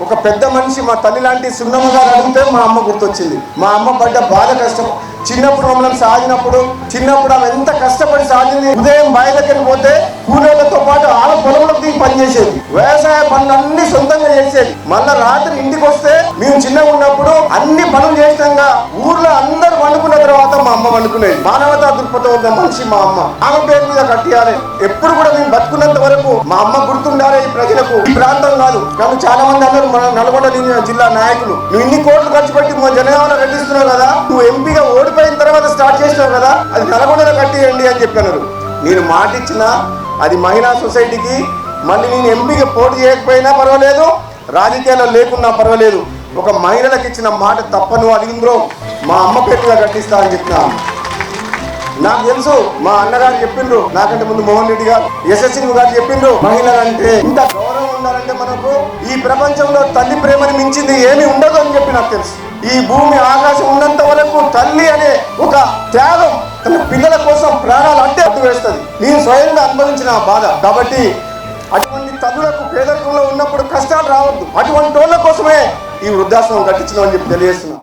ఒక పెద్ద మనిషి మా తల్లి లాంటి సున్నమ్మ గారు అడిగితే మా అమ్మ గుర్తొచ్చింది. మా అమ్మ పడ్డ బాధ కష్టం. చిన్నప్పుడు మమ్మల్ని సాగినప్పుడు ఆమె ఎంత కష్టపడి సాగింది. ఉదయం బావి దగ్గరికి పోతే కూలీలతో పాటు ఆమె పొలంలో దిగి పనిచేసేది. వ్యవసాయ పనులన్నీ సొంతంగా చేసేది. మళ్ళా రాత్రి ఇంటికి వస్తే మేము చిన్నగా ఉన్నప్పుడు అన్ని పనులు చేసినాక ఊర్లో అందరూ వండుకున్న తర్వాత మా అమ్మ వండుకునేది. మానవతా దృక్పథం ఉన్న మనిషి మా అమ్మ. ఆమె పేరు మీద కట్టియాలి. ఎప్పుడు కూడా మేము బతుకున్నంత వరకు మా అమ్మ గుర్తుండాలి ఈ ప్రజలకు. ఈ ప్రాంతం కాదు కానీ చాలా మంది అందరూ మన నల్గొండ జిల్లా నాయకులు నువ్వు ఇన్ని కోట్లు ఖర్చు పెట్టి మా జనగామలో కట్టిస్తున్నావు కదా, నువ్వు ఎంపీగా ఓడిపోయిన తర్వాత స్టార్ట్ చేసినావు కదా, అది నల్గొండలో కట్టియండి అని చెప్పారు. నేను మాట ఇచ్చినా అది మహిళా సొసైటీకి. మళ్ళీ నేను ఎంపీగా పోటీ చేయకపోయినా పర్వాలేదు, రాజకీయాల్లో లేకున్నా పర్వాలేదు, ఒక మహిళలకు ఇచ్చిన మాట తప్పను అడిగిందో మా అమ్మ పేరుగా కట్టిస్తా అని చెప్పినా. నాకు తెలుసు మా అన్నగారు చెప్పిండ్రు, నాకంటే ముందు మోహన్ రెడ్డి గారు, యశస్వి గారు చెప్పిండ్రు, మహిళలంటే ఇంత గౌరవం ఉండాలంటే మనకు ఈ ప్రపంచంలో తల్లి ప్రేమని మించింది ఏమీ ఉండదు అని చెప్పి నాకు తెలుసు. ఈ భూమి ఆకాశం ఉన్నంత వరకు తల్లి అనే ఒక త్యాగం తన పిల్లల కోసం ప్రాణాలు అడ్డు వేస్తుంది. నేను స్వయంగా అనుభవించిన బాధ. కాబట్టి అటువంటి తల్లులకు పేదరికంలో ఉన్నప్పుడు కష్టాలు రావద్దు. అటువంటి వాళ్ళ కోసమే ఈ వృద్ధాశ్రమం కట్టించడం అని చెప్పి తెలియజేస్తున్నాను.